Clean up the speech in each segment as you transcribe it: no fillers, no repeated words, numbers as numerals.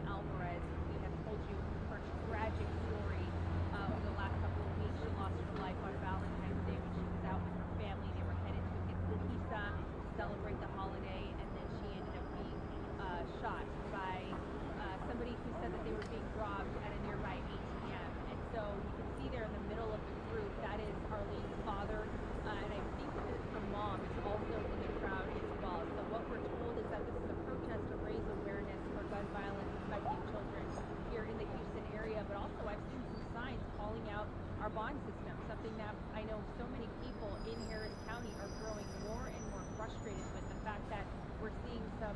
Alvarez. We have told you her tragic story over the last couple of weeks. She lost I've seen some signs calling out our bond system, something that I know so many people in Harris County are growing more and more frustrated with the fact that we're seeing some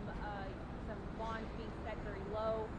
bonds being set very low,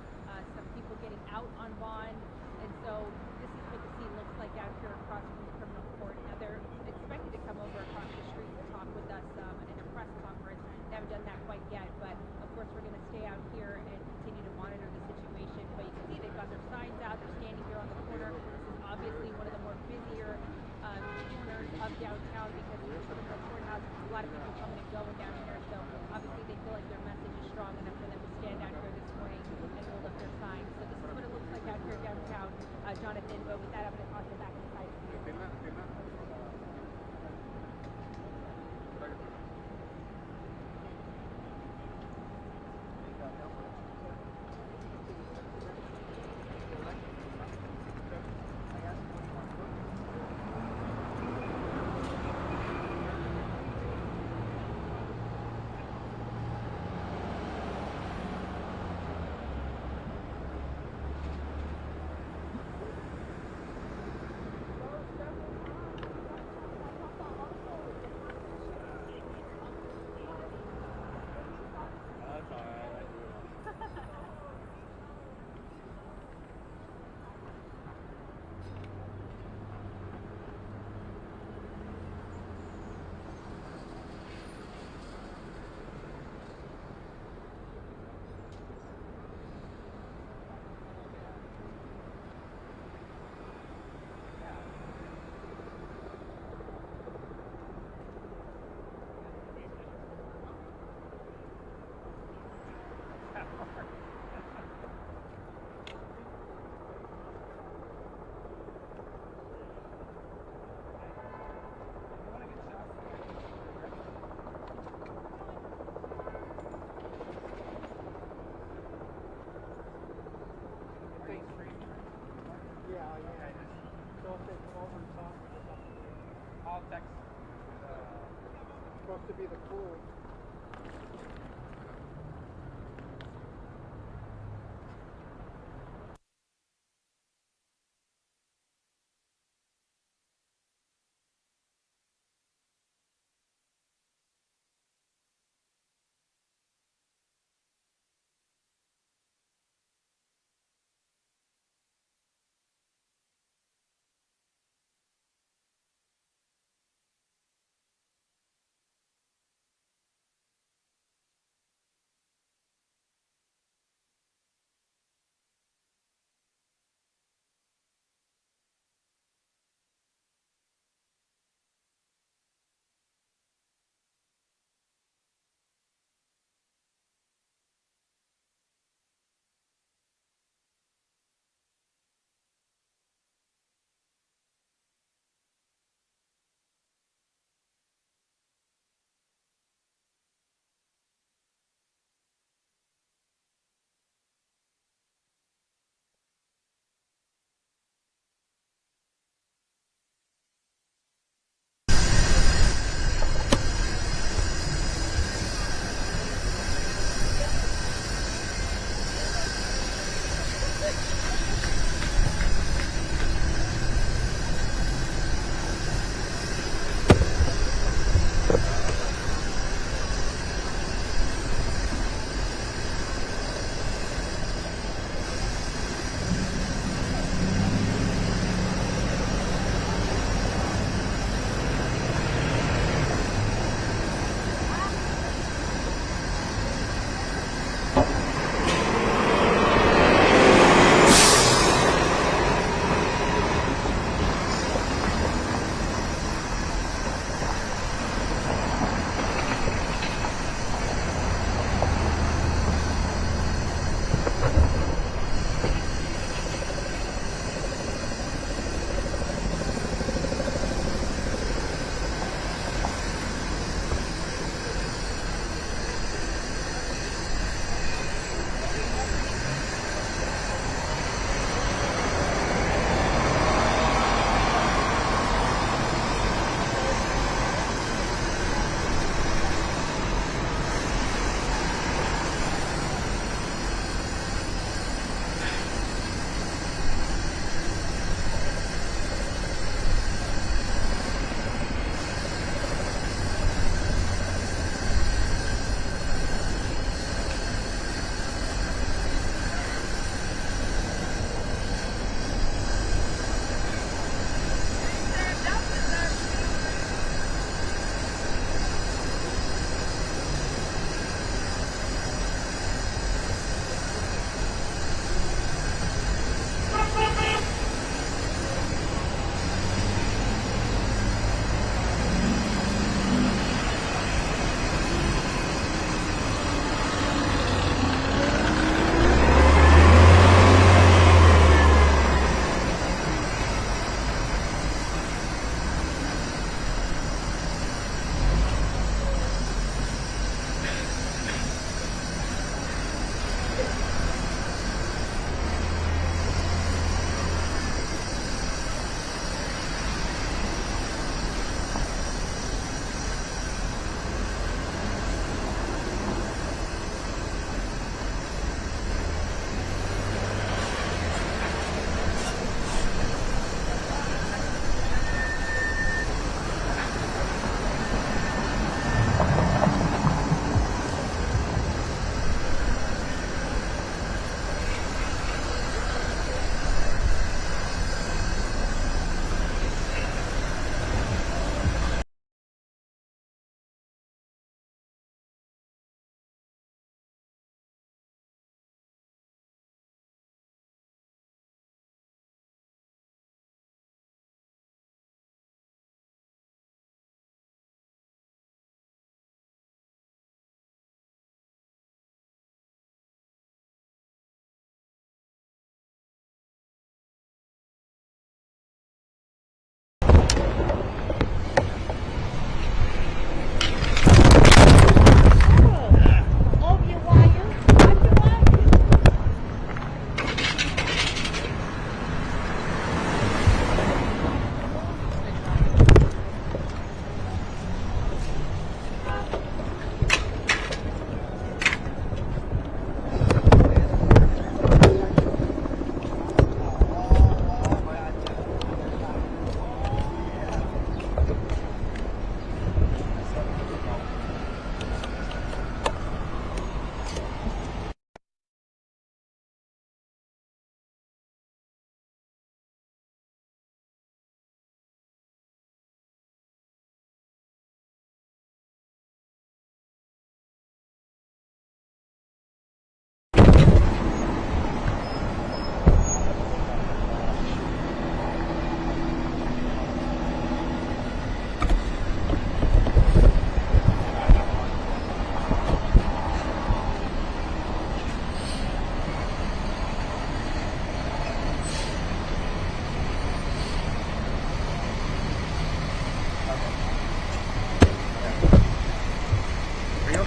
some people getting out on bond, and so this is what the scene looks like out here across from the criminal court. Now they're expected to come over across the street to talk with us in a press conference. They haven't done that quite yet, but of course we're going to stay out here and continue to monitor the situation. But you can see they've got their signs out. They're standing here on the corner. This is obviously one of the more busier corners of downtown because of the criminal courthouse. There's a lot of people coming and going down here, so obviously they feel like their message is strong enough for them to stand out here this morning and hold up their signs. So this is what it looks like out here downtown, Jonathan. But with that, I'm going to toss it back inside. Supposed to be the pool.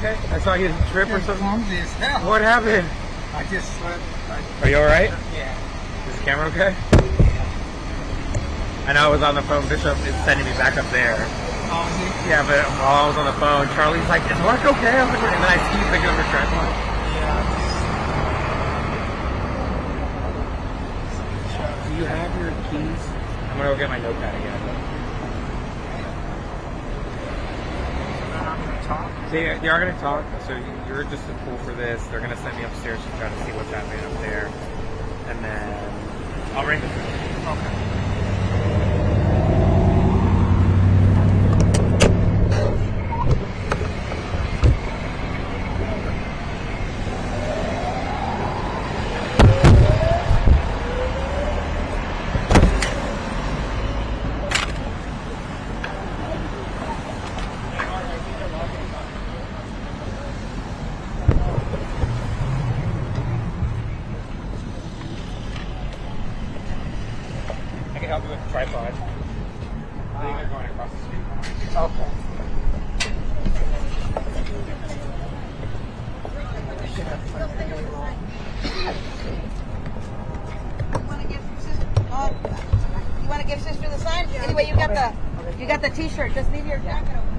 okay? I saw you trip or something. Clumsy as hell. What happened? I just slipped. Are you all right? Yeah. Is the camera okay? I know I was on the phone. Bishop is sending me back up there. Oh, Yeah, but while I was on the phone, Charlie's like, "Is Mark okay?" I was like, and then I see you picking up your tripod. Do you have your keys? I'm gonna go get my notepad again. They are gonna talk. So you're just a tool for this. They're gonna send me upstairs to try to see what's happening up there, and then I'll ring the phone. Okay. I can help you with the tripod. I think they're going across the street. Okay. You want to give sister the sign? Anyway, you got the T-shirt. Just leave your jacket open.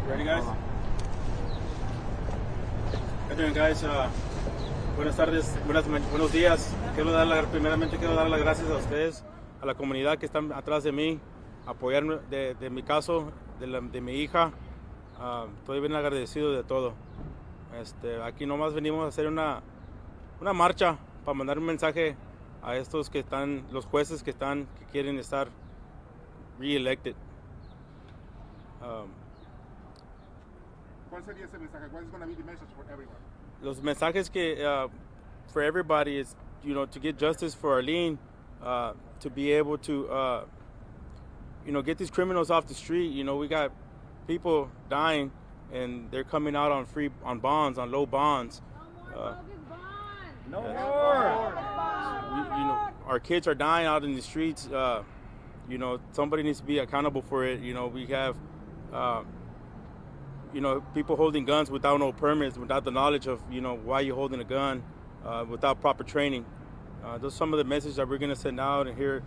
Ready, guys? How you doing, guys? Buenas tardes, buenos días. Primeramente quiero dar las gracias a ustedes, a la comunidad que están atrás de mí, apoyarme de mi caso, de mi hija. Estoy bien agradecido de todo. Aquí nomás venimos a hacer una marcha para mandar un mensaje a estos que están, los jueces que quieren estar re-elected. ¿Cuál sería ese mensaje? What is going to be the message for everyone? Los mensajes que for everybody is, to get justice for Arlene, to be able to, get these criminals off the street. We got people dying, and they're coming out on bonds, on low bonds. No more. Our kids are dying out in the streets. Somebody needs to be accountable for it. We have, people holding guns without no permits, without the knowledge of, why you're holding a gun, without proper training. Those are some of the messages that we're going to send out. And here,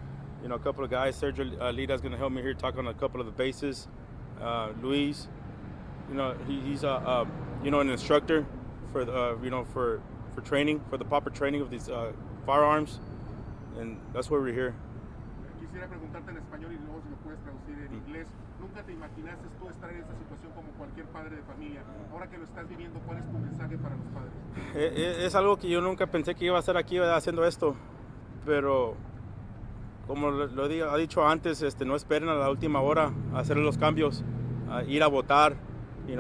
a couple of guys, Sergio Lita's going to help me here talk on a couple of the bases. Luis, he's an instructor for for training, for the proper training of these firearms, and that's why we're here. Quisiera preguntarte en español y luego si me puedes traducir en inglés. ¿Nunca te imaginaste tú estar en esta situación como cualquier padre de familia? Ahora que lo estás viviendo, ¿cuál es tu mensaje para los padres? Es algo que yo nunca pensé que iba a estar aquí haciendo esto, pero como lo ha dicho antes, no esperen a la última hora a hacer los cambios, ir a votar. I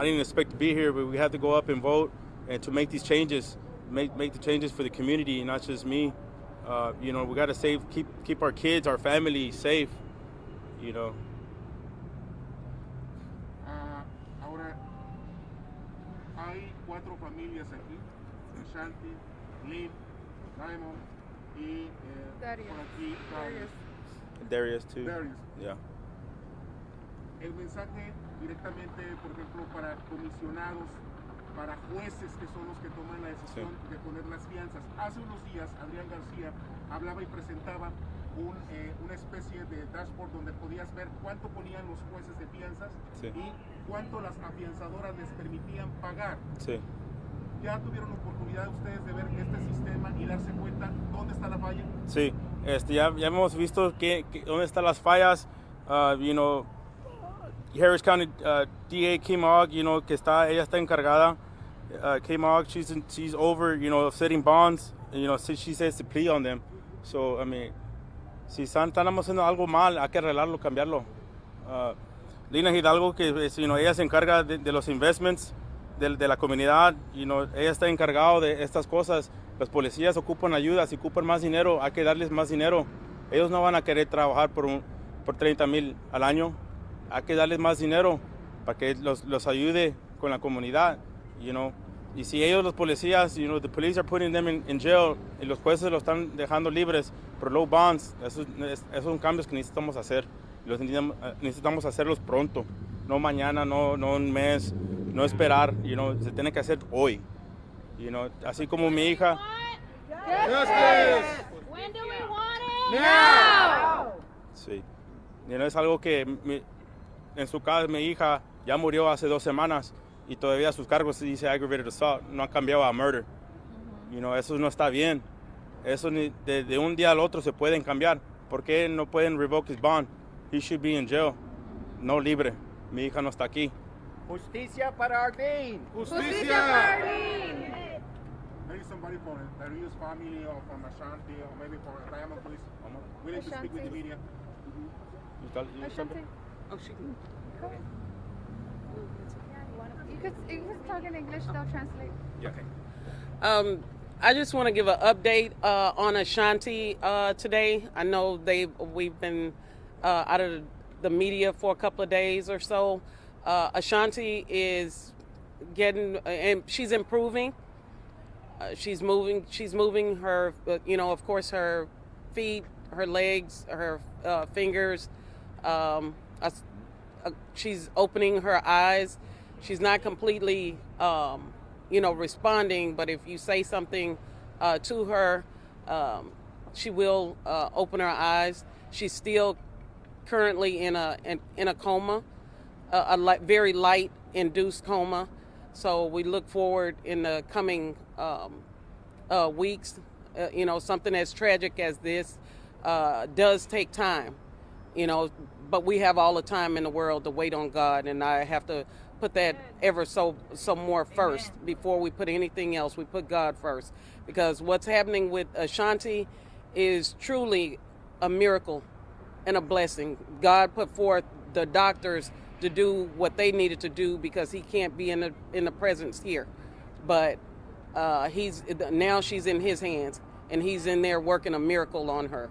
didn't expect to be here, but we had to go up and vote and to make these changes, make the changes for the community, not just me. We got to keep our kids, our family safe. Ahora, hay 4 familias aquí: Ashanti, Arlene, Diamond y por aquí Darius too. Darius. Yeah. El mensaje directamente, por ejemplo, para comisionados, para jueces que son los que toman la decisión de poner las fianzas. Hace unos días, Adrián García hablaba y presentaba una especie de dashboard donde podías ver cuánto ponían los jueces de fianzas y cuánto las afianzadoras les permitían pagar. Sí. ¿Ya tuvieron oportunidad ustedes de ver este sistema y darse cuenta dónde está la falla? Sí, ya hemos visto dónde están las fallas. Harris County DA Kim Ogg, ella está encargada. came out. She's over, setting bonds. She says to plea on them. So, I mean, si estamos haciendo algo mal, hay que arreglarlo, cambiarlo. Lina Hidalgo, que ella se encarga de los investments de la comunidad, ella está encargada de estas cosas. Los policías ocupan ayuda, si ocupan más dinero, hay que darles más dinero. Ellos no van a querer trabajar por 30,000 al año. Hay que darles más dinero para que los ayude con la comunidad, Y si ellos, los policías, the police are putting them in jail y los jueces los están dejando libres por low bonds, esos son cambios que necesitamos hacer. Los necesitamos hacerlos pronto, no mañana, no un mes, no esperar, se tiene que hacer hoy. Así como mi hija. Justice. When do we want it? Now. Sí. Es algo que en su caso mi hija ya murió hace 2 semanas y todavía sus cargos se dice aggravated assault, no ha cambiado a murder. Eso no está bien. Eso de un día al otro se pueden cambiar. ¿Por qué no pueden revoke his bond? He should be in jail. No libre. Mi hija no está aquí. Justicia para Arlene. Justicia. Arlene. Maybe somebody from the Rios family or from Ashanti or maybe from Diamond, please. Willing to speak with the media. Ashanti. Oh, she can. You could talk in English, they'll translate. Okay. I just want to give an update on Ashanti today. I know we've been out of the media for a couple of days or so. Ashanti is and she's improving. She's moving her, of course, her feet, her legs, her fingers. She's opening her eyes. She's not completely, responding, but if you say something to her, she will open her eyes. She's still currently in a coma, very light induced coma. So we look forward in the coming weeks. Something as tragic as this does take time, but we have all the time in the world to wait on God, and I have to put that ever so more first. Before we put anything else, we put God first, because what's happening with Ashanti is truly a miracle and a blessing. God put forth the doctors to do what they needed to do because he can't be in the presence here, but now she's in his hands, and he's in there working a miracle on her.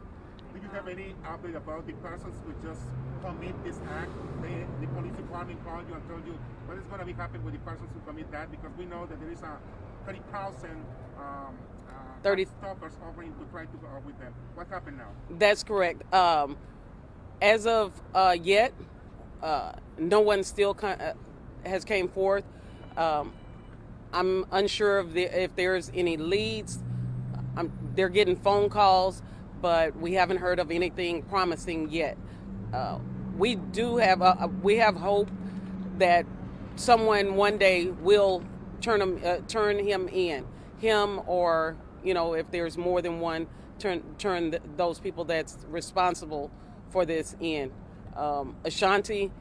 Do you have any update about the persons who just commit this act? The police department called you and told you what is going to be happening with the persons who commit that, because we know that there is a 30,000 stoppers offering to try to go with them. What happened now? That's correct. As of yet, no one still has came forth. I'm unsure if there's any leads. They're getting phone calls, but we haven't heard of anything promising yet. We have hope that someone one day will turn him in, or if there's more than one, turn those people that's responsible for this in. Ashanti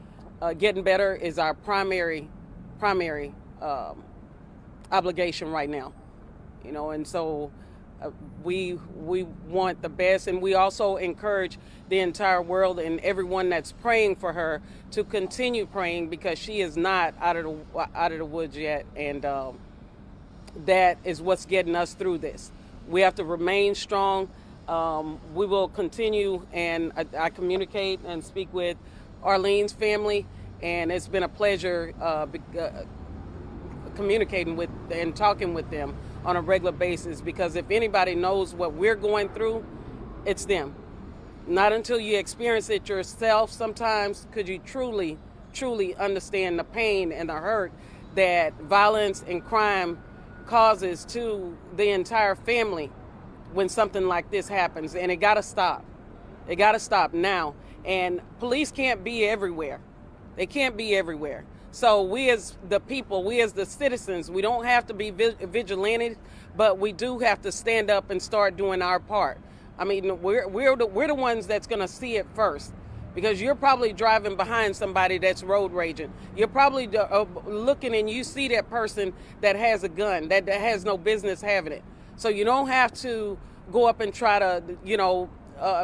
getting better is our primary obligation right now, and so we want the best, and we also encourage the entire world and everyone that's praying for her to continue praying, because she is not out of the woods yet, and that is what's getting us through this. We have to remain strong. We will continue, and I communicate and speak with Arlene's family, and it's been a pleasure communicating with and talking with them on a regular basis, because if anybody knows what we're going through, it's them. Not until you experience it yourself sometimes could you truly understand the pain and the hurt that violence and crime causes to the entire family when something like this happens. And it got to stop. It got to stop now. And police can't be everywhere. They can't be everywhere. So we as the people, we as the citizens, we don't have to be vigilantes, but we do have to stand up and start doing our part. I mean, we're the ones that's going to see it first. because you're probably driving behind somebody that's road raging. You're probably looking and you see that person that has a gun that has no business having it. So you don't have to go up and try to,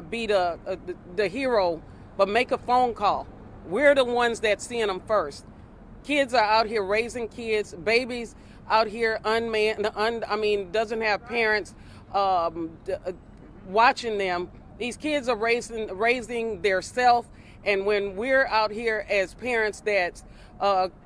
be the hero, but make a phone call. We're the ones that seeing them first. Kids are out here raising kids, babies out here unmanned, doesn't have parents watching them. These kids are raising their self, and when we're out here as parents that's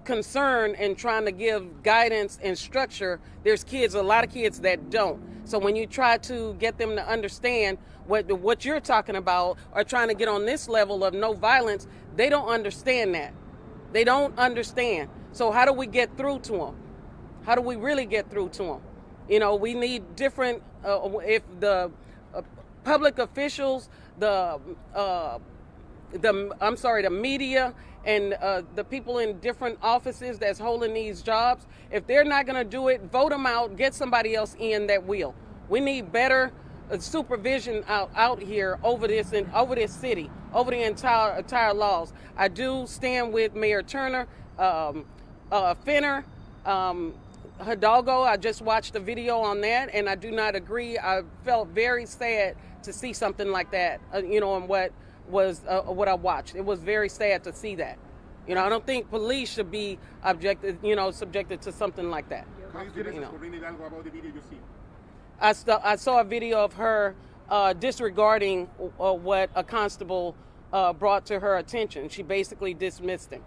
concerned and trying to give guidance and structure, there's a lot of kids that don't. So when you try to get them to understand what you're talking about or trying to get on this level of no violence, they don't understand that. They don't understand. So how do we get through to them? How do we really get through to them? We need different, if the public officials, the media, and the people in different offices that's holding these jobs, if they're not going to do it, vote them out, get somebody else in that will. We need better supervision out here over this city, over the entire laws. I do stand with Mayor Turner, Finner, Hidalgo. I just watched a video on that, and I do not agree. I felt very sad to see something like that, and what I watched. It was very sad to see that. I don't think police should be subjected to something like that. About the video you see. I saw a video of her disregarding what a constable brought to her attention. She basically dismissed him.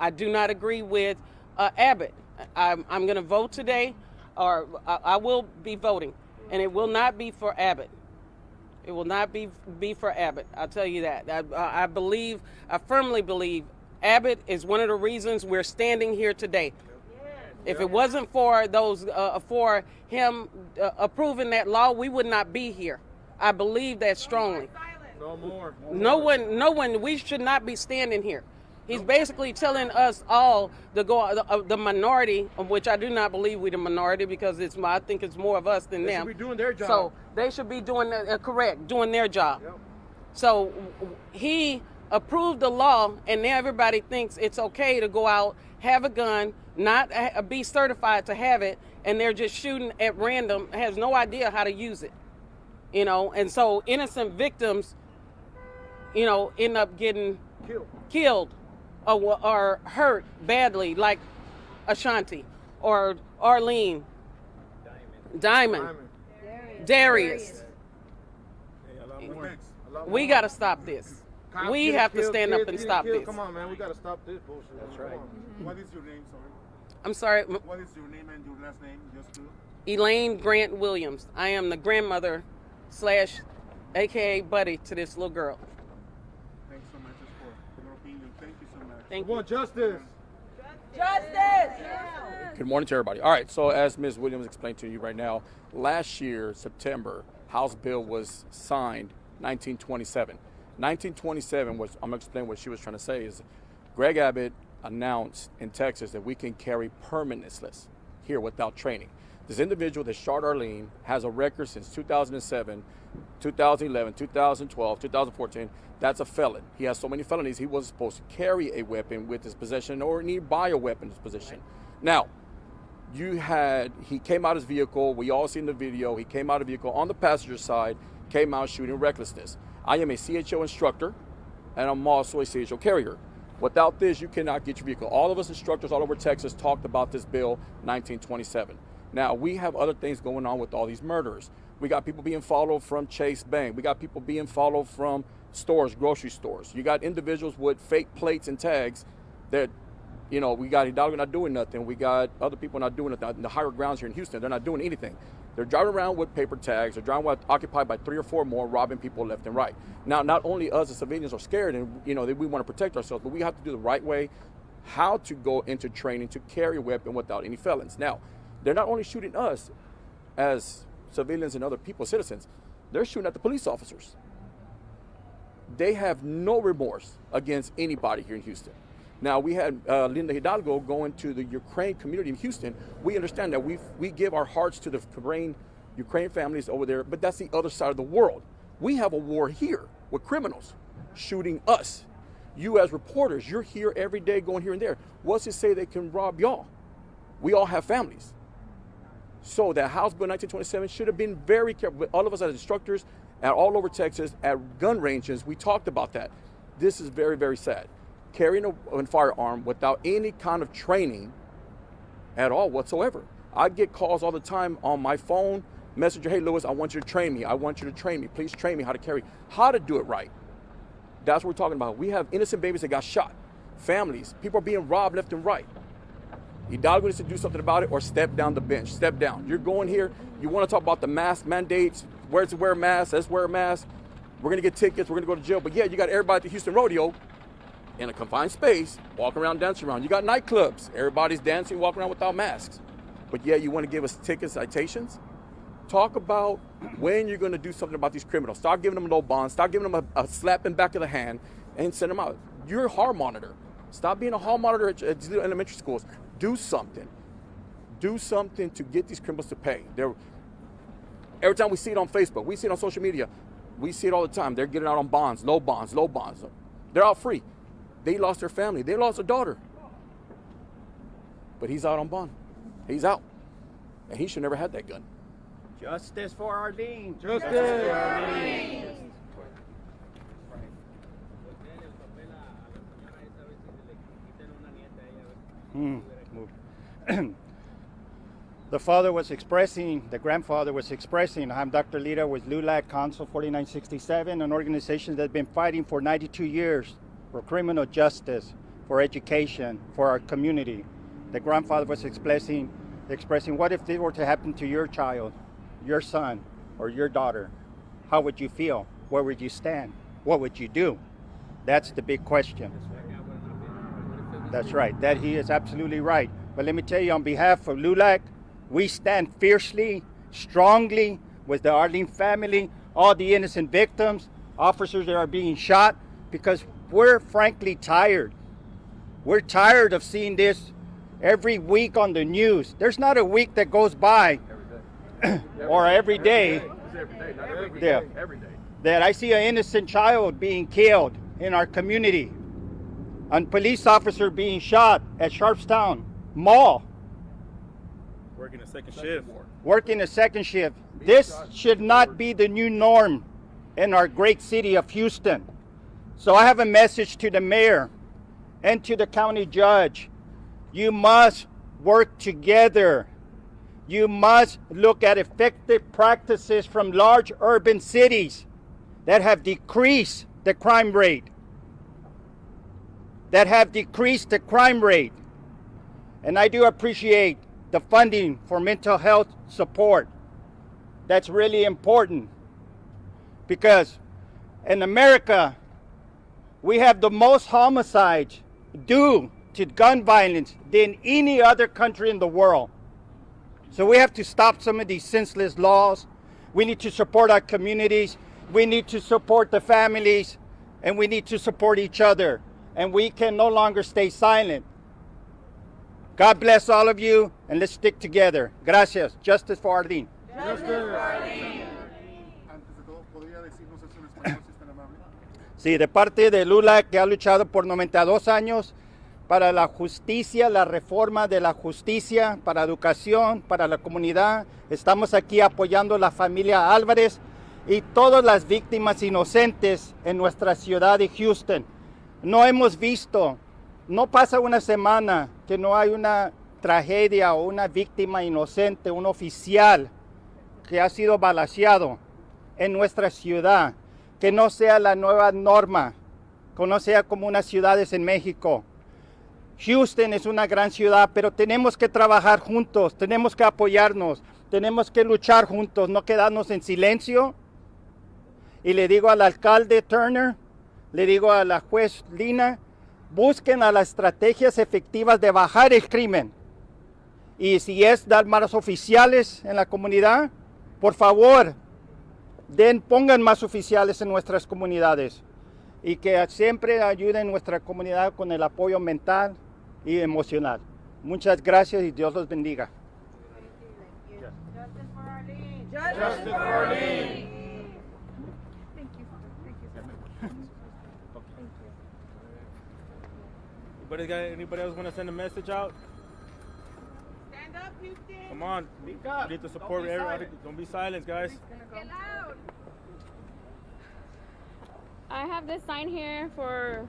I do not agree with Abbott. I'm going to vote today, or I will be voting, and it will not be for Abbott. It will not be for Abbott. I'll tell you that. I firmly believe Abbott is one of the reasons we're standing here today. If it wasn't for for him approving that law, we would not be here. I believe that strongly. No more. No one. We should not be standing here. He's basically telling us all to go, the minority, of which I do not believe we're the minority, because I think it's more of us than them. They should be doing their job. So they should be doing their job. Yep. So he approved the law, and now everybody thinks it's okay to go out, have a gun, not be certified to have it, and they're just shooting at random, has no idea how to use it. And so innocent victims, end up getting killed or hurt badly, like Ashanti or Arlene, Diamond, Darius. We got to stop this. We have to stand up and stop this. Come on, man. We got to stop this bullshit. That's right. What is your name, sorry? I'm sorry. What is your name and your last name? Just to... Elaine Grant Williams. I am the grandmother / AKA buddy to this little girl. Thanks so much for your opinion. Thank you so much. Thank you. We want justice. Justice! Good morning to everybody. All right, so as Ms. Williams explained to you right now, last year, September, House bill was signed 1927. 1927 was, I'm going to explain what she was trying to say, is Greg Abbott announced in Texas that we can carry permitless here without training. This individual that shot Arlene has a record since 2007, 2011, 2012, 2014. That's a felon. He has so many felonies, he wasn't supposed to carry a weapon with his possession or need buy a weapon in his possession. Now, he came out of his vehicle. We all seen the video. He came out of the vehicle on the passenger side, came out shooting recklessness. I am a CHO instructor, and I'm also a CHO carrier. Without this, you cannot get your vehicle. All of us instructors all over Texas talked about this bill, 1927. Now, we have other things going on with all these murders. We got people being followed from Chase Bank. We got people being followed from stores, grocery stores. You got individuals with fake plates and tags that, we got Hidalgo not doing nothing. We got other people not doing nothing. The higher grounds here in Houston, they're not doing anything. They're driving around with paper tags. They're driving around occupied by 3 or 4 more, robbing people left and right. Now, not only us as civilians are scared and, that we want to protect ourselves, but we have to do the right way, how to go into training to carry a weapon without any felons. Now, they're not only shooting us as civilians and other people, citizens, they're shooting at the police officers. They have no remorse against anybody here in Houston. Now, we had Linda Hidalgo going to the Ukraine community in Houston. We understand that we give our hearts to the Ukraine families over there, but that's the other side of the world. We have a war here with criminals. shooting us. You as reporters, you're here every day going here and there. What's to say they can rob y'all? We all have families. So that House Bill 1927 should have been very careful. But all of us as instructors at all over Texas, at gun ranges, we talked about that. This is very, very sad. Carrying a firearm without any kind of training at all whatsoever. I get calls all the time on my phone, messenger, hey Lewis, I want you to train me. I want you to train me. Please train me how to carry, how to do it right. That's what we're talking about. We have innocent babies that got shot. Families, people are being robbed left and right. Hidalgo needs to do something about it or step down the bench, step down. You're going here, you want to talk about the mask mandates, where to wear a mask, let's wear a mask. We're going to get tickets, we're going to go to jail. But yeah, you got everybody at the Houston Rodeo in a confined space, walking around, dancing around. You got nightclubs, everybody's dancing, walking around without masks. But yeah, you want to give us ticket citations? Talk about when you're going to do something about these criminals. Start giving them low bonds, start giving them a slap in the back of the hand and send them out. You're a hall monitor. Stop being a hall monitor at elementary schools. Do something. Do something to get these criminals to pay. Every time we see it on Facebook, we see it on social media, we see it all the time. They're getting out on bonds, low bonds, low bonds. They're out free. They lost their family. They lost a daughter. But he's out on bond. He's out. And he should never have that gun. Justice for Arlene. Justice for Arlene. The father was expressing, the grandfather was expressing, I'm Dr. Lira with LULAC Council 4967, an organization that's been fighting for 92 years for criminal justice, for education, for our community. The grandfather was expressing what if this were to happen to your child, your son, or your daughter? How would you feel? Where would you stand? What would you do? That's the big question. That's right. That he is absolutely right. But let me tell you, on behalf of LULAC, we stand fiercely, strongly with the Arlene family, all the innocent victims, officers that are being shot, because we're frankly tired. We're tired of seeing this every week on the news. There's not a week that goes by or every day that I see an innocent child being killed in our community. A police officer being shot at Sharpstown Mall. Working a second shift. Working a second shift. This should not be the new norm in our great city of Houston. So I have a message to the mayor and to the county judge. You must work together. You must look at effective practices from large urban cities that have decreased the crime rate. And I do appreciate the funding for mental health support. That's really important because in America, we have the most homicides due to gun violence than any other country in the world. So we have to stop some of these senseless laws. We need to support our communities. We need to support the families, and we need to support each other. And we can no longer stay silent. God bless all of you, and let's stick together. Gracias. Justice for Arlene. Justice for Arlene. Antes de todo, ¿podría decirnos eso en español si es tan amable? Sí, de parte de LULAC, que ha luchado por 92 años para la justicia, la reforma de la justicia, para educación, para la comunidad. Estamos aquí apoyando a la familia Alvarez y todas las víctimas inocentes en nuestra ciudad de Houston. No hemos visto, no pasa una semana que no hay una tragedia o una víctima inocente, un oficial que ha sido balaceado en nuestra ciudad, que no sea la nueva norma, que no sea como unas ciudades en México. Houston es una gran ciudad, pero tenemos que trabajar juntos, tenemos que apoyarnos, tenemos que luchar juntos, no quedarnos en silencio. Y le digo al alcalde Turner, le digo a la juez Lina, busquen a las estrategias efectivas de bajar el crimen. Y si es dar más oficiales en la comunidad, por favor, pongan más oficiales en nuestras comunidades. Y que siempre ayuden nuestra comunidad con el apoyo mental y emocional. Muchas gracias y Dios los bendiga. Justice for Arlene. Justice for Arlene. Thank you. Thank you. Anybody else want to send a message out? Stand up, Houston. Come on. We need to support everybody. Don't be silent, guys. Get loud. I have this sign here for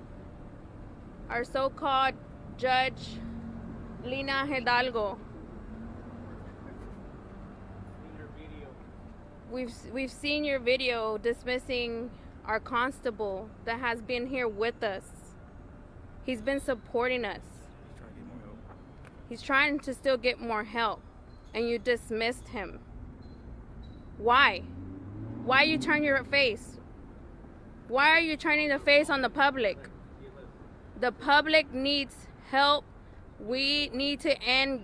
our so-called judge, Lina Hidalgo. We've seen your video dismissing our constable that has been here with us. He's been supporting us. He's trying to still get more help, and you dismissed him. Why? Why you turn your face? Why are you turning the face on the public? The public needs help. We need to end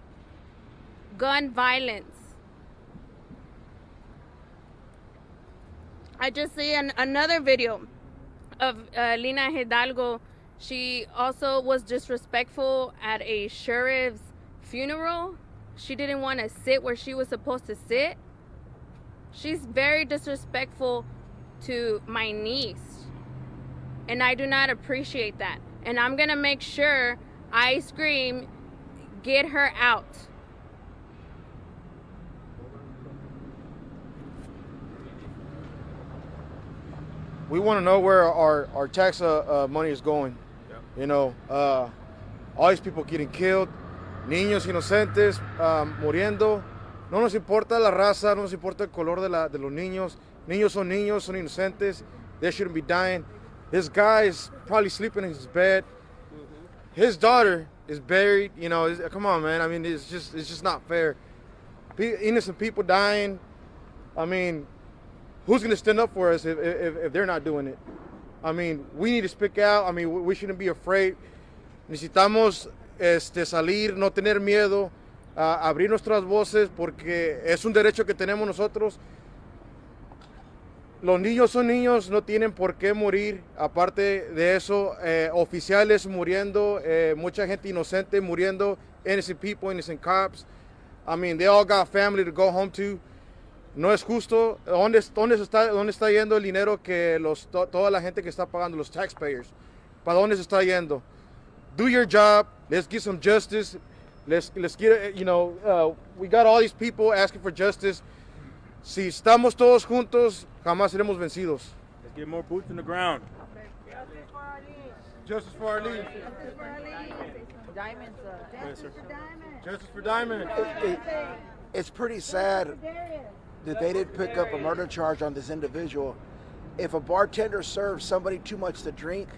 gun violence. I just see another video of Lina Hidalgo. She also was disrespectful at a sheriff's funeral. She didn't want to sit where she was supposed to sit. She's very disrespectful to my niece, and I do not appreciate that. And I'm gonna make sure I scream, get her out. We want to know where our tax money is going. Yeah. You know, all these people getting killed, niños inocentes muriendo. No nos importa la raza, no nos importa el color de los niños. Niños, son inocentes. They shouldn't be dying. This guy is probably sleeping in his bed. His daughter is buried. You know, come on, man. I mean, it's just not fair. Innocent people dying. I mean, who's going to stand up for us if they're not doing it? I mean, we need to speak out. I mean, we shouldn't be afraid. Necesitamos salir, no tener miedo, abrir nuestras voces porque es un derecho que tenemos nosotros. Los niños son niños, no tienen por qué morir. Aparte de eso, oficiales muriendo, mucha gente inocente muriendo, innocent people, innocent cops. I mean, they all got family to go home to. No es justo. ¿Dónde está yendo el dinero que toda la gente que está pagando, los taxpayers? ¿Para dónde se está yendo? Do your job. Let's get some justice. Let's get, you know, we got all these people asking for justice. Si estamos todos juntos, jamás seremos vencidos. Let's get more boots in the ground. Justice for Arlene. Justice for Arlene. Diamonds. Justice for Diamond. Justice for Diamond. It's pretty sad that they didn't pick up a murder charge on this individual. If a bartender serves somebody too much to drink,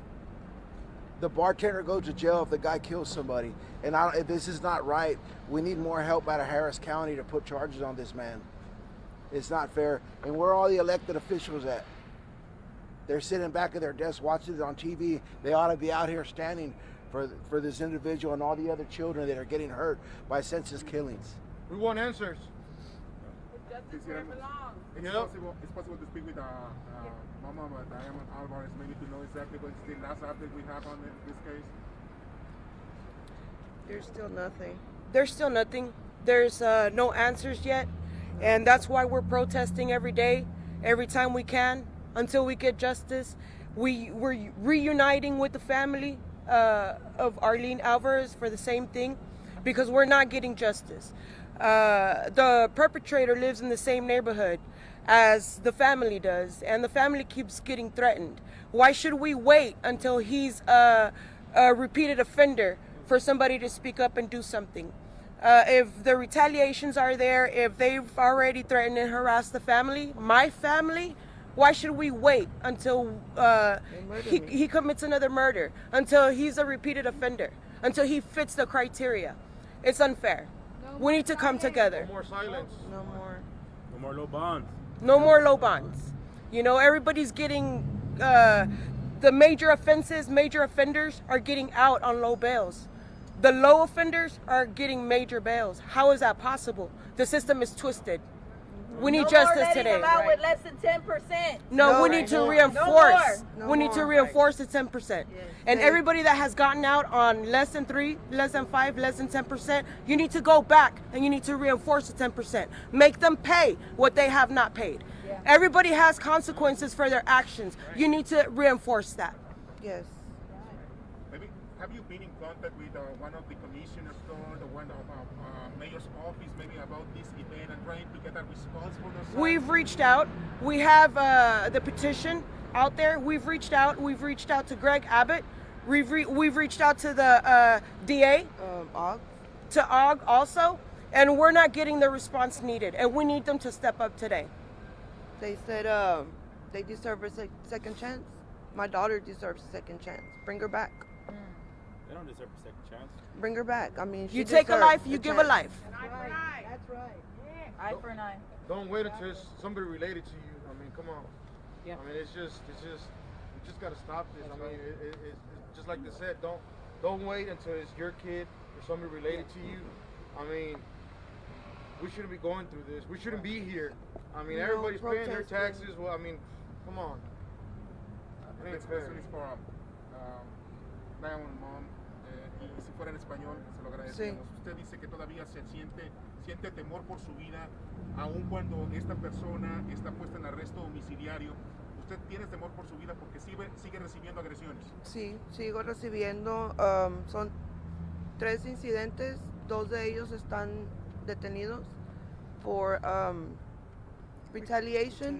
the bartender goes to jail if the guy kills somebody. And this is not right. We need more help out of Harris County to put charges on this man. It's not fair. And where are all the elected officials at? They're sitting back at their desk watching it on TV. They ought to be out here standing for this individual and all the other children that are getting hurt by senseless killings. We want answers. Justice where it belongs. It's possible to speak with Mama Diana Alvarez, maybe to know exactly what's the last update we have on this case. There's still nothing. There's no answers yet. And that's why we're protesting every day, every time we can, until we get justice. We're reuniting with the family of Arlene Alvarez for the same thing, because we're not getting justice. The perpetrator lives in the same neighborhood as the family does, and the family keeps getting threatened. Why should we wait until he's a repeated offender for somebody to speak up and do something? If the retaliations are there, if they've already threatened and harassed the family, my family, why should we wait until he commits another murder, until he's a repeated offender, until he fits the criteria? It's unfair. We need to come together. No more silence. No more low bonds. No more low bonds. You know, everybody's getting, the major offenders are getting out on low bails. The low offenders are getting major bails. How is that possible? The system is twisted. We need justice today. Out with less than 10%. No, we need to reinforce. We need to reinforce the 10%. And everybody that has gotten out on less than 3, less than 5, less than 10%, you need to go back and you need to reinforce the 10%. Make them pay what they have not paid. Yeah. Everybody has consequences for their actions. You need to reinforce that. Maybe have you been in contact with one of the commissioners or the one of mayor's office maybe about this event and trying to get a response from us? We've reached out. We have the petition out there. We've reached out. We've reached out to Greg Abbott. We've reached out to the DA, to OG also, and we're not getting the response needed. And we need them to step up today. They said they deserve a second chance. My daughter deserves a second chance. Bring her back. They don't deserve a second chance. Bring her back. I mean, she You take a life, deserves you a give a chance. life. That's right. That's right. Eye for an eye. Don't wait until it's somebody related to you. I mean, come on. Yeah. I mean, it's just, we just gotta stop this. I mean, it's just like they said. Don't wait until it's your kid or somebody related to you. I mean, we shouldn't be going through this. We shouldn't be here. I mean, everybody's paying their taxes. Well, I mean, come on. This question is for 911. Y si fuera en español, se lo agradecemos. Sí. Usted dice que todavía siente temor por su vida, aun cuando esta persona está puesta en arresto domiciliario. Usted tiene temor por su vida porque sigue recibiendo agresiones. Sí, sigo recibiendo. Son 3 incidentes. 2 de ellos están detenidos por retaliation.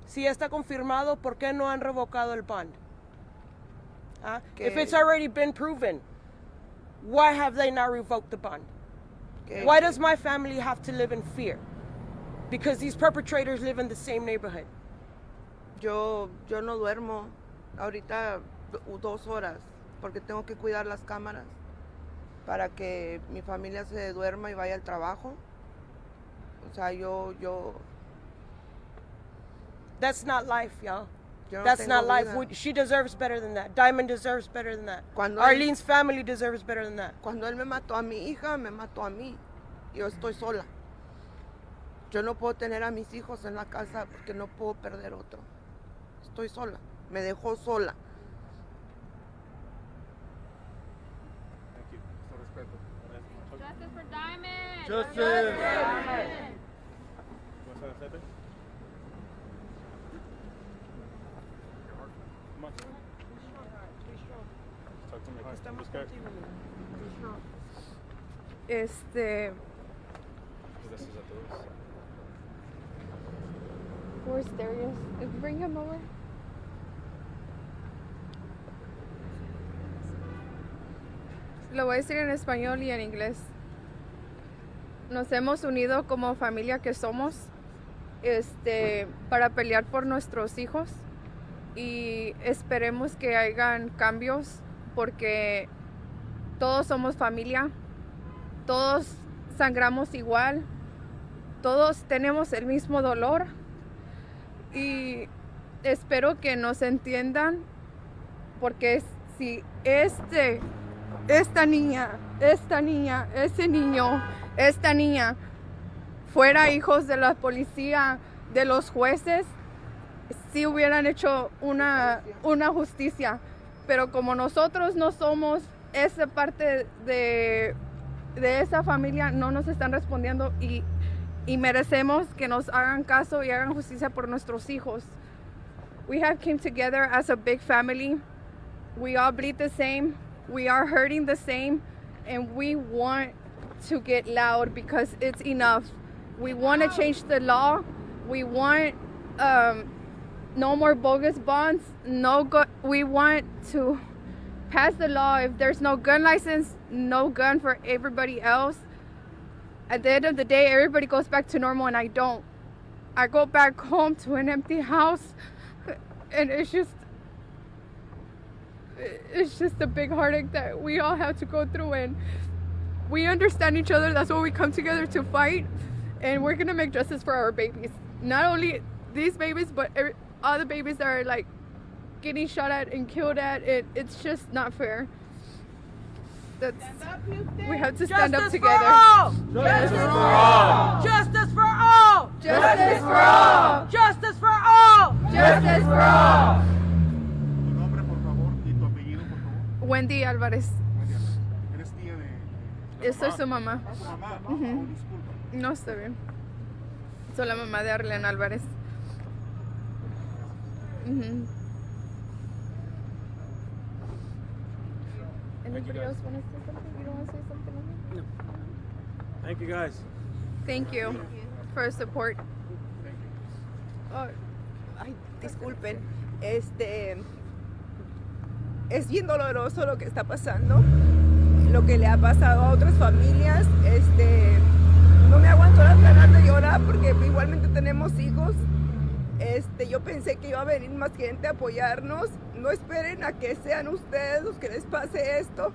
Si está confirmado, ¿por qué no han revocado el bond? Que- If it's already been proven, why have they not revoked the bond? que- Why does my family have to live in fear? Because these perpetrators live in the same neighborhood. Yo no duermo ahorita 2 horas porque tengo que cuidar las cámaras para que mi familia se duerma y vaya al trabajo. O sea, yo That's not life, y'all. Yo no That's tengo not life. vida. She deserves better than that. Diamond deserves better than that. Cuando Arlene's family deserves better than that. Cuando él me mató a mi hija, me mató a mí. Yo estoy sola. Yo no puedo tener a mis hijos en la casa porque no puedo perder otro. Estoy sola. Me dejó sola. Thank you. Mucho respeto. Justice for Diamond. Justice. ¿Vas a hacerte? Come on. Talk to me. I'm scared. Gracias a todos. Where's Darius? Bring him over. Lo voy a decir en español y en inglés. Nos hemos unido como familia que somos, para pelear por nuestros hijos y esperemos que hayan cambios porque todos somos familia, todos sangramos igual, todos tenemos el mismo dolor y espero que nos entiendan porque si esta niña, ese niño, esta niña fuera hijos de la policía, de los jueces, sí hubieran hecho una justicia. Pero como nosotros no somos esa parte de esa familia, no nos están respondiendo y merecemos que nos hagan caso y hagan justicia por nuestros hijos. We have came together as a big family. We all bleed the same. We are hurting the same. And we want to get loud because it's enough. We want to change the law. We want no more bogus bonds. We want to pass the law. If there's no gun license, no gun for everybody else. At the end of the day, everybody goes back to normal and I don't. I go back home to an empty house and it's just a big heartache that we all have to go through, and we understand each other. That's why we come together to fight, and we're gonna make justice for our babies. Not only these babies, but all the babies that are like getting shot at and killed at. It's just not fair. We have to stand up together. Justice for all! Justice for all! Justice for all! Justice for all! Justice for all! Tu nombre, por favor, y tu apellido, por favor. Wendy Alvarez. Eres tía de Yo soy su mamá. ¿Tu mamá? Ujú. Oh, disculpa. No, está bien. Soy la mamá de Arlene Alvarez. Ujú. Anybody else want to say something? You don't want to say something on me? No. Thank you guys. Thank you for support. Ay, disculpen, es bien doloroso lo que está pasando, lo que le ha pasado a otras familias, no me aguanto las ganas de llorar porque igualmente tenemos hijos, yo pensé que iba a venir más gente a apoyarnos, no esperen a que sean ustedes los que les pase esto,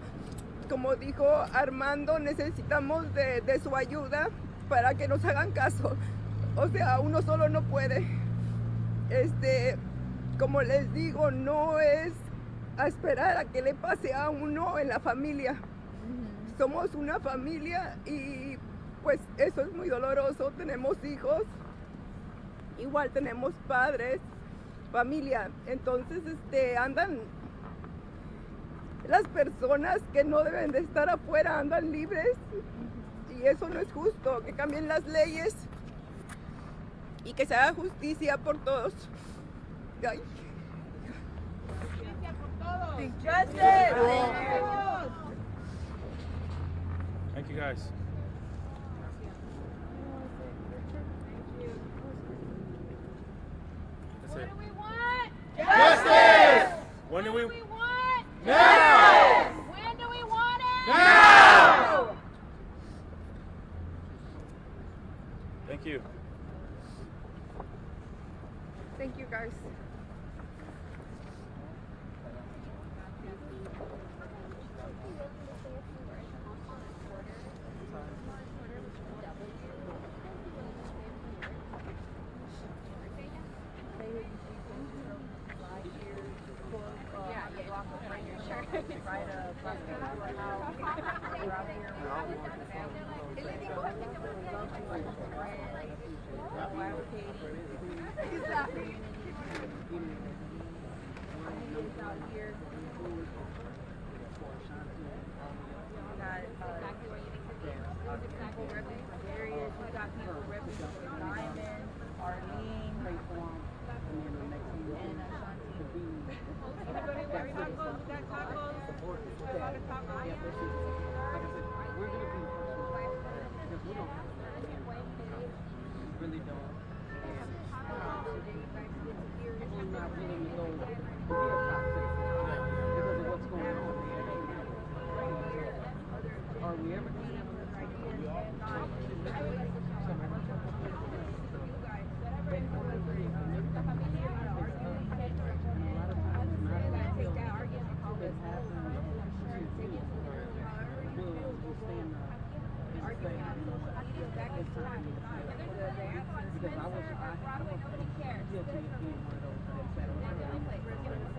como dijo Armando, necesitamos de su ayuda para que nos hagan caso, o sea, uno solo no puede. Como les digo, no es a esperar a que le pase a uno en la familia. Somos una familia y pues eso es muy doloroso. Tenemos hijos, igual tenemos padres, familia. Entonces, andan las personas que no deben de estar afuera, andan libres y eso no es justo. Que cambien las leyes y que se haga justicia por todos. Ay. Justicia por todos. Justice. Thank you guys. That's it. What do we want? Justice! When do we want? Now! When do we want it? Now! Thank you. Thank you, guys. Arlene, and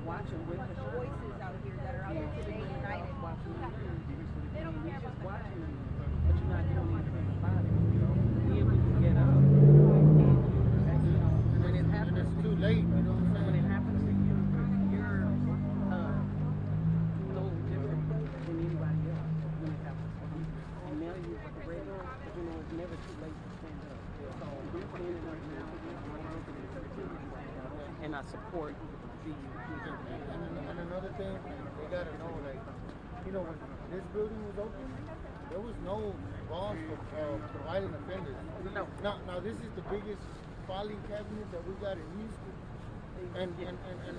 watching with the voices out here that are out here today united. They don't care about the watching them, but you're not doing anything about it. Be able to get up. When it happens, it's too late. When it happens to you, you're no different than anybody else when it happens to you. And now you're with the radio, it's never too late to stand up. So we're standing up now, and I support the. And another thing, they gotta know, like, when this building was open, there was no laws for providing offenders. No. Now this is the biggest filing cabinet that we got in Houston, and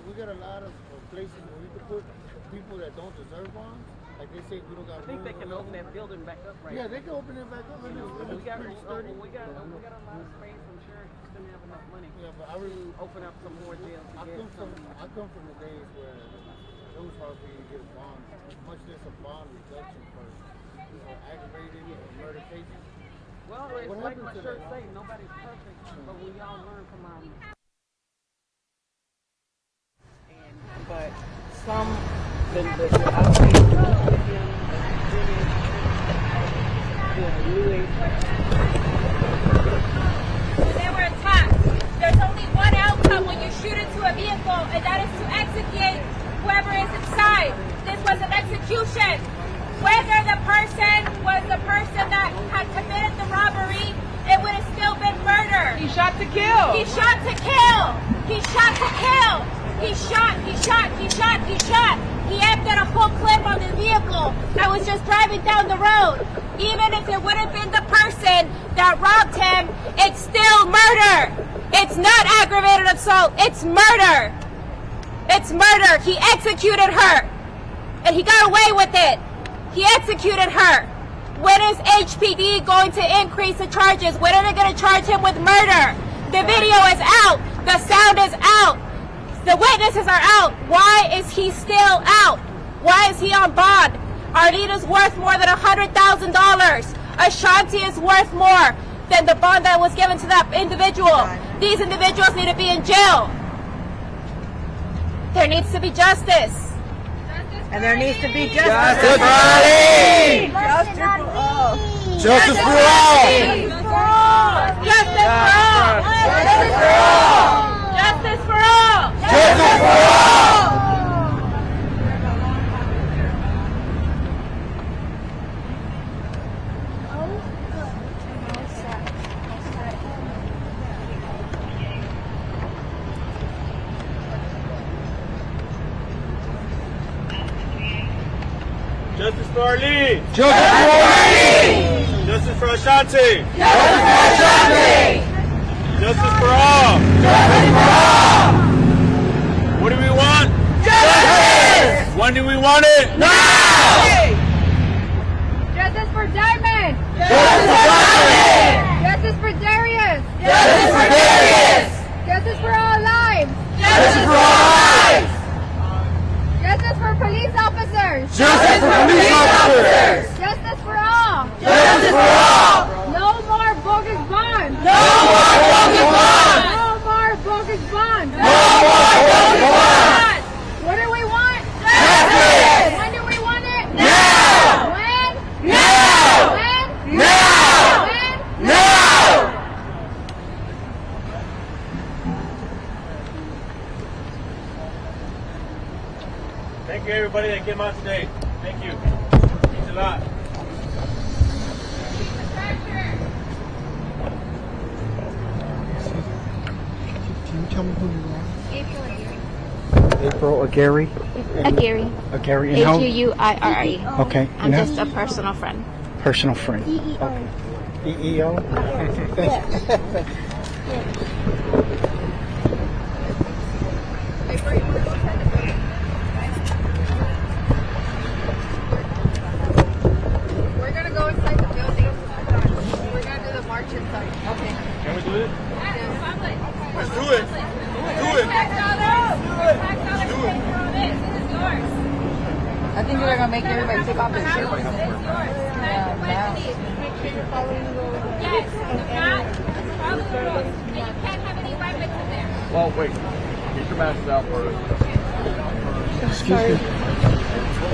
we got a lot of places where we could put people that don't deserve bonds. Like they say, we don't got. I think they can open that building back up right Yeah, now. they can open it back up. We got a lot of space. I'm sure just didn't have enough money. Yeah, but I really open up some more jails. I come from the days where it was hard for you to get a bond, much less a bond reduction for aggravated murder cases. Well, it's like my shirt say, nobody's perfect, but we all learn from our mistakes. But some they were attacked. There's only one outcome when you shoot into a vehicle, and that is to execute whoever is inside. This was an execution. Whether the person was the person that had committed the robbery, it would have still been murder. He shot to kill. He shot to kill. He shot to kill. He shot. He emptied a full clip on the vehicle. was just driving down the road. Even if it would have been the person that robbed him, it's still murder. It's not aggravated assault. It's murder. It's murder. He executed her. And he got away with it. He executed her. When is HPD going to increase the charges? When are they going to charge him with murder? The video is out. The sound is out. The witnesses are out. Why is he still out? Why is he on bond? Arlene is worth more than $100,000. Ashanti is worth more than the bond that was given to that individual. These individuals need to be in jail. There needs to be justice. And there needs to be justice. Justice for Arlene! Justice for all! Justice for all! Justice for all! Justice for all! Justice for all! Justice for Arlene! Justice for Arlene! Justice for Ashanti! Justice for Ashanti! Justice for all! Justice for all! What do we want? Justice! When do we want it? Now! Justice for Diamond! Justice for Diamond! Justice for Darius! Justice for Darius! Justice for all lives! Justice for all lives! Justice for police officers! Justice for police officers! Justice for all! Justice for all! No more bogus bonds! No more bogus bonds! No more bogus bonds! No more bogus bonds! What do we want? Justice! When do we want it? Now! When? Now! When? Now! When? Now! Thank you, everybody that came out today. Thank you. Means a lot. Can you tell me who you are? April Aguirre. Aguirre. Aguirre. And how- H-U-U-I-R-E. Okay. I'm and how- just a personal friend. personal friend. Okay. EEO. We're gonna go inside the building. We're gonna do the march inside. Okay. Can we do it? Let's do it. Let's do it. I think they're gonna make everybody take off their shoes. Yes, follow the rules. And you can't have any weapons in there. Well, wait. Get your masks out first. Excuse me.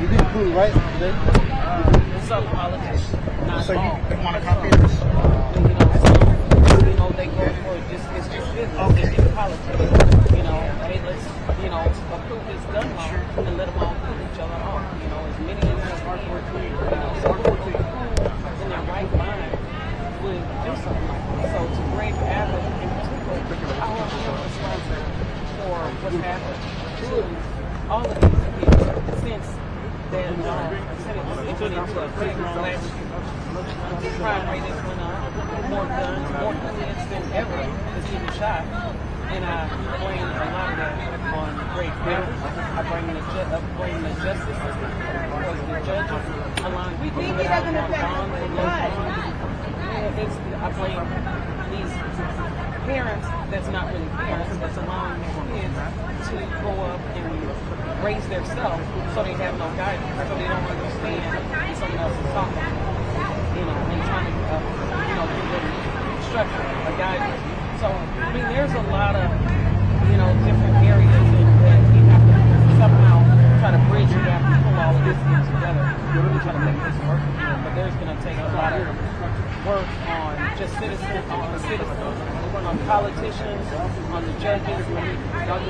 You did cool, right? Some politicians, not So all. you want to copy this? They go for just it's just business. It's politics. Hey, let's approve this gun law and let them all prove each other off. As many of them are working, in their right mind would do something like this. So to Greg Abbott in particular, I want to be responsible for what's happened to all of these people since then. Since it went into effect last year. Crime rate has went up, more guns, more bullets than ever has been shot. And I blame a lot of that on Greg Abbott. I blame the justice system because the judges allowing people to get out on bond for low bond. I blame these parents that's not really parents, that's allowing their kids to grow up and raise their self so they have no guidance, so they don't understand what someone else is talking about. And trying to, give them structure, a guidance. So, there's a lot of, different areas that we have to somehow try to bridge the gap and pull all of this things together. We're really trying to make this work. But there's going to take a lot of work on just citizens, on politicians, on the judges.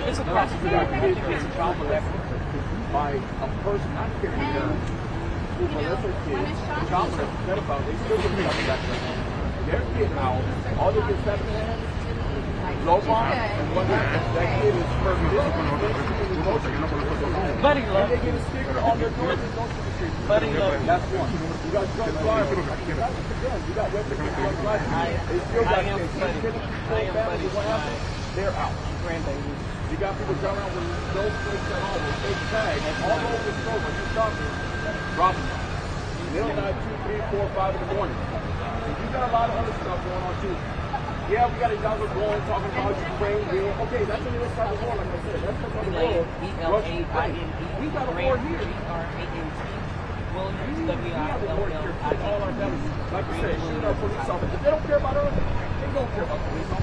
It's across the board. I think it's a job of effort. By a person not carrying a gun, who molest their kids, child molest, pedophile, they still get something back there. They're getting out, all they get 7 and a half. low bond, and what happens? That kid is perfect. Buddy love. They get a sticker on their door and don't shoot the street. Buddy love. That's one. You got drunk drivers. You got weapons. They still got kids. What happens? They're out. Grandbaby. You got people driving around with no plates at all, with fake tags, all over the road. When you stop them, drop them. Midnight, 2, 3, 4, 5 in the morning. So you got a lot of other stuff going on too. Yeah, we got a y'all going talking about Ukraine. Okay, that's on the other side of the world, like I said. That's what's on the world. We got a war here. We have a war here with all our veterans. Like I said, shoot our police officers. If they don't care about us, they don't care about police officers.